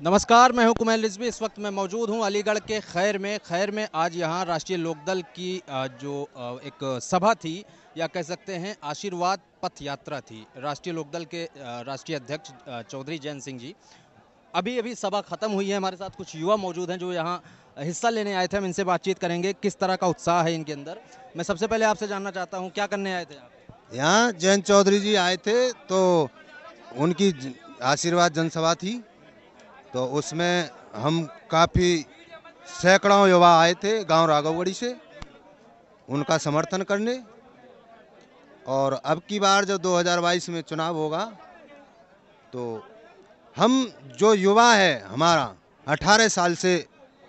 नमस्कार, मैं हूं कुमैल रिजवी। इस वक्त मैं मौजूद हूं अलीगढ़ के खैर में आज यहां राष्ट्रीय लोकदल की एक सभा थी या कह सकते हैं आशीर्वाद पथ यात्रा थी। राष्ट्रीय लोकदल के राष्ट्रीय अध्यक्ष चौधरी जयंत सिंह जी, अभी अभी सभा खत्म हुई है। हमारे साथ कुछ युवा मौजूद हैं जो यहाँ हिस्सा लेने आए थे। हम इनसे बातचीत करेंगे किस तरह का उत्साह है इनके अंदर। मैं सबसे पहले आपसे जानना चाहता हूँ, क्या करने आए थे आप? यहाँ जयंत चौधरी जी आए थे तो उनकी आशीर्वाद जनसभा थी, तो उसमें हम काफ़ी सैकड़ों युवा आए थे गांव राघवगढ़ी से उनका समर्थन करने। और अब की बार जब 2022 में चुनाव होगा तो हम जो युवा है हमारा 18 साल से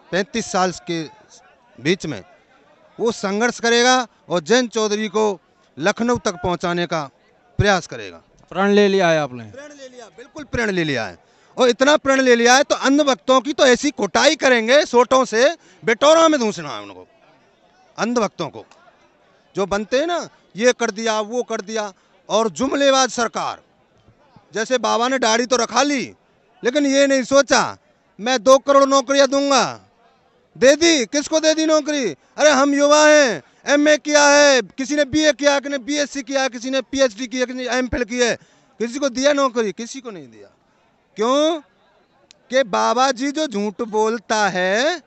35 साल के बीच में, वो संघर्ष करेगा और जयंत चौधरी को लखनऊ तक पहुंचाने का प्रयास करेगा। प्रण ले लिया है आपने? प्रण ले लिया, बिल्कुल प्रण ले लिया है। और इतना प्रण ले लिया है तो अंध भक्तों की तो ऐसी कुटाई करेंगे, सोटों से बेटोरा में दूसना है उनको। अंध भक्तों को जो बनते हैं ना, ये कर दिया वो कर दिया, और जुमलेबाज सरकार। जैसे बाबा ने दाढ़ी तो रखा ली, लेकिन ये नहीं सोचा मैं 2 करोड़ नौकरियां दूंगा। दे दी, किसको दे दी नौकरी? अरे हम युवा हैं, एमए किया है, किसी ने बीए किया, किसी ने बीएससी किया, किसी ने पीएचडी किया, किसी ने एमफिल की है, किसी को दिया नौकरी? किसी को नहीं दिया। क्यों? कि बाबा जी जो झूठ बोलता है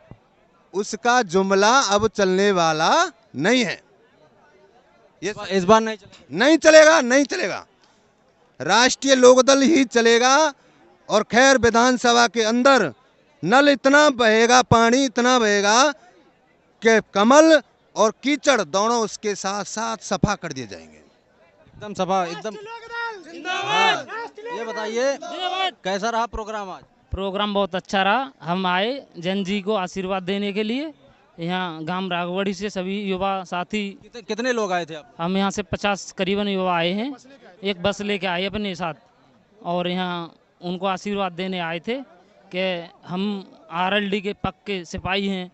उसका जुमला अब चलने वाला नहीं है। ये इस बार नहीं चलेगा? नहीं चलेगा, नहीं चलेगा। राष्ट्रीय लोकदल ही चलेगा। और खैर विधानसभा के अंदर नल इतना बहेगा, पानी इतना बहेगा कि कमल और कीचड़ दोनों उसके साथ साथ सफा कर दिए जाएंगे। एकदम सभा एकदम। हाँ, ये बताइए कैसा रहा प्रोग्राम आज? प्रोग्राम बहुत अच्छा रहा। हम आए जैन जी को आशीर्वाद देने के लिए। यहाँ गांव राघवगढ़ी से सभी युवा साथी, कितने लोग आए थे आप? हम यहाँ से 50 करीबन युवा आए हैं। एक बस लेके आए अपने साथ, और यहाँ उनको आशीर्वाद देने आए थे कि हम आरएलडी के पक्के सिपाही हैं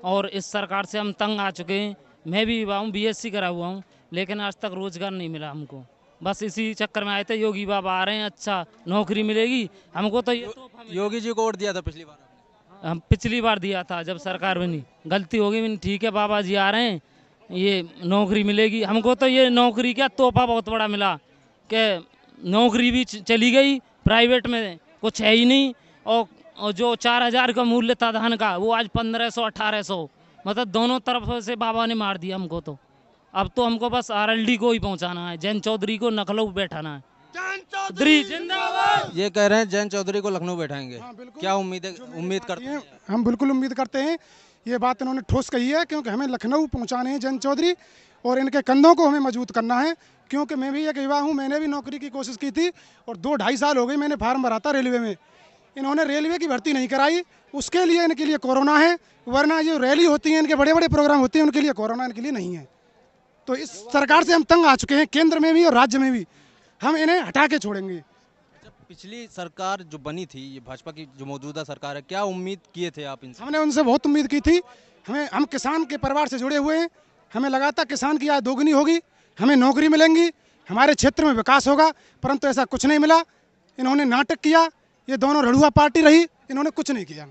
और इस सरकार से हम तंग आ चुके हैं। मैं भी युवा हूँ, बीएससी करा हुआ हूँ, लेकिन आज तक रोजगार नहीं मिला हमको। बस इसी चक्कर में आए थे। योगी बाबा आ रहे हैं, अच्छा नौकरी मिलेगी हमको। तो ये योगी जी को वोट दिया था पिछली बार आपने? हम पिछली बार दिया था जब सरकार बनी, गलती हो गई। ठीक है, बाबा जी आ रहे हैं, ये नौकरी मिलेगी हमको। तो ये नौकरी क्या तोहफा बहुत बड़ा मिला कि नौकरी भी चली गई, प्राइवेट में कुछ है ही नहीं। और जो 4000 का मूल्य था धान का, वो आज 1500 1800, मतलब दोनों तरफ से बाबा ने मार दिया हमको। तो अब तो हमको बस आरएलडी को ही पहुंचाना है, जैन चौधरी को लखनऊ बैठाना है। चौधरी जिंदाबाद। ये कह रहे हैं जयंत चौधरी को लखनऊ बैठाएंगे। हाँ, बिल्कुल। क्या उम्मीद करते हैं? हम बिल्कुल उम्मीद करते हैं। ये बात इन्होंने ठोस कही है, क्योंकि हमें लखनऊ पहुंचाने हैं जयंत चौधरी, और इनके कंधों को हमें मजबूत करना है। क्योंकि मैं भी एक युवा हूँ, मैंने भी नौकरी की कोशिश की थी, और 2-2.5 साल हो गए मैंने फार्म भरा था रेलवे में। इन्होंने रेलवे की भर्ती नहीं कराई, उसके लिए इनके लिए कोरोना है। वरना जो रैली होती है, इनके बड़े बड़े प्रोग्राम होते हैं, उनके लिए कोरोना इनके लिए नहीं है। तो इस सरकार से हम तंग आ चुके हैं, केंद्र में भी और राज्य में भी। हम इन्हें हटा के छोड़ेंगे। जब पिछली सरकार जो बनी थी, ये भाजपा की जो मौजूदा सरकार है, क्या उम्मीद किए थे आप इनसे? हमने उनसे बहुत उम्मीद की थी। हम किसान के परिवार से जुड़े हुए हैं। हमें लगा था किसान की आय दोगुनी होगी, हमें नौकरी मिलेंगी, हमारे क्षेत्र में विकास होगा, परंतु ऐसा कुछ नहीं मिला। इन्होंने नाटक किया। ये दोनों रड़ुआ पार्टी रही, इन्होंने कुछ नहीं किया।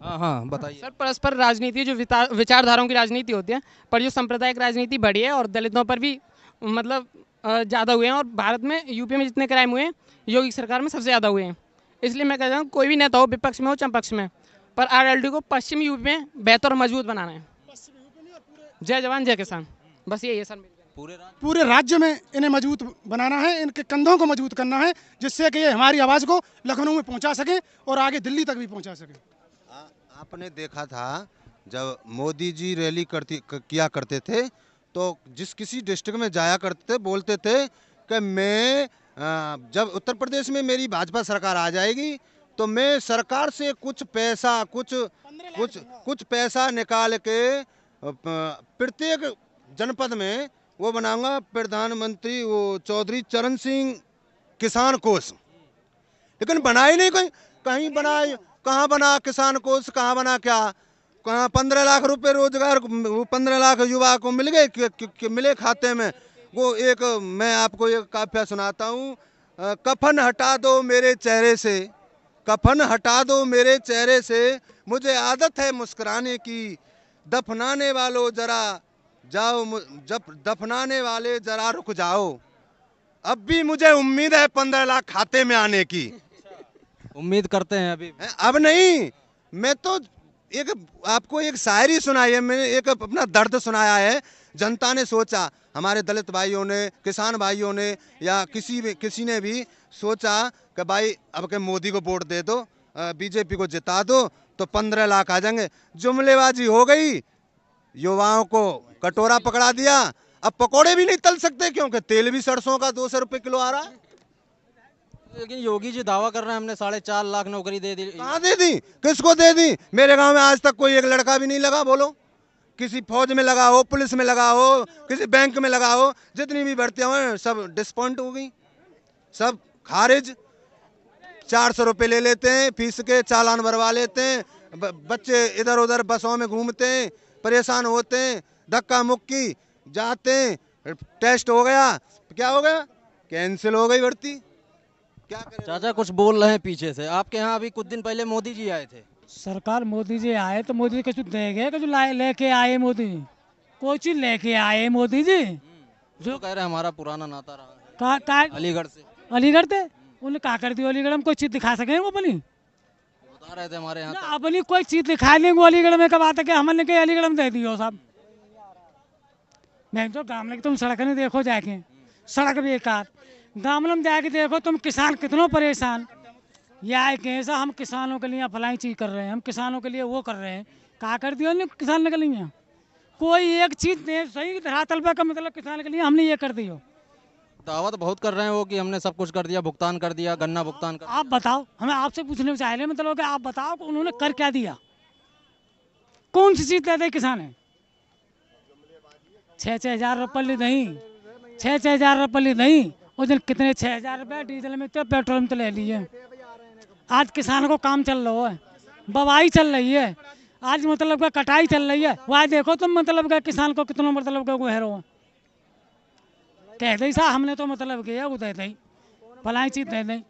हाँ बताइए सर, परस्पर राजनीति जो विचारधाराओं की राजनीति होती है, पर जो सांप्रदायिक राजनीति बढ़ी है और दलितों पर भी मतलब ज़्यादा हुए हैं। और भारत में यूपी में जितने क्राइम हुए हैं, योगी सरकार में सबसे ज़्यादा हुए हैं। इसलिए मैं कहता हूँ कोई भी नेता हो, विपक्ष में हो चाहे पक्ष में, पर आरएलडी को पश्चिमी यूपी में बेहतर और मजबूत बनाना है। जय जवान जय किसान, बस यही है सर। पूरे राज्य में इन्हें मजबूत बनाना है, इनके कंधों को मजबूत करना है, जिससे कि ये हमारी आवाज़ को लखनऊ में पहुंचा सके और आगे दिल्ली तक भी पहुंचा सके। आपने देखा था जब मोदी जी रैली किया करते थे, तो किसी डिस्ट्रिक्ट में जाया करते थे, बोलते थे कि मैं जब उत्तर प्रदेश में मेरी भाजपा सरकार आ जाएगी तो मैं सरकार से कुछ पैसा निकाल के प्रत्येक जनपद में वो बनाऊंगा प्रधानमंत्री, वो चौधरी चरण सिंह किसान कोष। लेकिन बनाई नहीं कोई, कहीं बनाए, कहाँ बना किसान कोष, कहाँ बना क्या? कहाँ 15 लाख रुपए रोजगार 15 लाख युवा को मिल गए, मिले खाते में। वो एक मैं आपको एक काफिया सुनाता हूँ। कफन हटा दो मेरे चेहरे से, कफन हटा दो मेरे चेहरे से, मुझे आदत है मुस्कुराने की। दफनाने वालों जरा जाओ, जब दफनाने वाले जरा रुक जाओ। अब भी मुझे उम्मीद है 15 लाख खाते में आने की। उम्मीद करते हैं अभी। अब नहीं, मैं तो एक आपको एक शायरी सुनाई है, मैंने एक अपना दर्द सुनाया है। जनता ने सोचा, हमारे दलित भाइयों ने, किसान भाइयों ने, या किसी ने भी सोचा कि भाई अब के मोदी को वोट दे दो, बीजेपी को जिता दो तो 15 लाख आ जाएंगे। जुमलेबाजी हो गई, युवाओं को कटोरा पकड़ा दिया। अब पकोड़े भी नहीं तल सकते क्योंकि तेल भी सरसों का 200 रुपये किलो आ रहा है। लेकिन योगी जी दावा कर रहे हैं हमने 4.5 लाख नौकरी दे दी। कहाँ दे दी, किसको दे दी? मेरे गांव में आज तक कोई एक लड़का भी नहीं लगा। बोलो, किसी फौज में लगा हो, पुलिस में लगा हो, किसी बैंक में लगा हो, जितनी भी भर्तियां हुई सब डिस्पॉइंट हो गई, सब खारिज। 400 रुपये ले लेते हैं, फीस के चालान भरवा लेते हैं, बच्चे इधर उधर बसों में घूमते हैं, परेशान होते हैं, धक्का मुक्की जाते हैं, टेस्ट हो गया, क्या हो गया, कैंसिल हो गई भर्ती। क्या करें? चाचा कुछ बोल रहे हैं पीछे से। आपके यहाँ अभी कुछ दिन पहले मोदी जी आए थे। सरकार मोदी जी आए तो मोदी जी कुछ दे गए, कुछ लेके आए मोदी जी, कोई चीज लेके आए मोदी जी। जो कह रहे हैं हमारा पुराना नाता रहा है का अलीगढ़ से। अलीगढ़ थे, उन्हें क्या कर दिया अलीगढ़ में? कोई चीज दिखा सके वो अपनी? बता रहे थे हमारे यहाँ ना अपनी कोई चीज दिखा देंगे अलीगढ़ में। कब आता कि हमने के अलीगढ़ में दे दियो साहब। मैं तो गाँव में तुम सड़क नहीं देखो जाके, सड़क बेकार। गाँव में जाके देखो तुम, किसान कितनों परेशान। या कैसा हम किसानों के लिए फलाई चीज कर रहे हैं, हम किसानों के लिए वो कर रहे हैं। क्या कर दिया किसान के लिए? कोई एक चीज सही धरातल पर का मतलब किसान के लिए हमने ये कर दियो। दावा तो बहुत कर रहे हैं वो कि हमने सब कुछ कर दिया, भुगतान कर दिया, गन्ना भुगतान कर। आप बताओ, हमें आपसे पूछने चाह रहे हैं मतलब कि आप बताओ कि उन्होंने कर क्या दिया? कौन सी चीज दे किसान है? 6-6 हजार रुपये नहीं, 6-6 हजार रुपये नहीं। उस दिन कितने 6 हजार रुपये डीजल में तो पेट्रोल में तो ले लिए। आज किसानों को काम चल रहा है, बवाई चल रही है, आज मतलब का कटाई चल रही है। वह देखो तुम मतलब का किसान को कितना मतलब का गुहरो कह दे साहब हमने तो मतलब किया वो दे दें, फलाई चीज दे दें।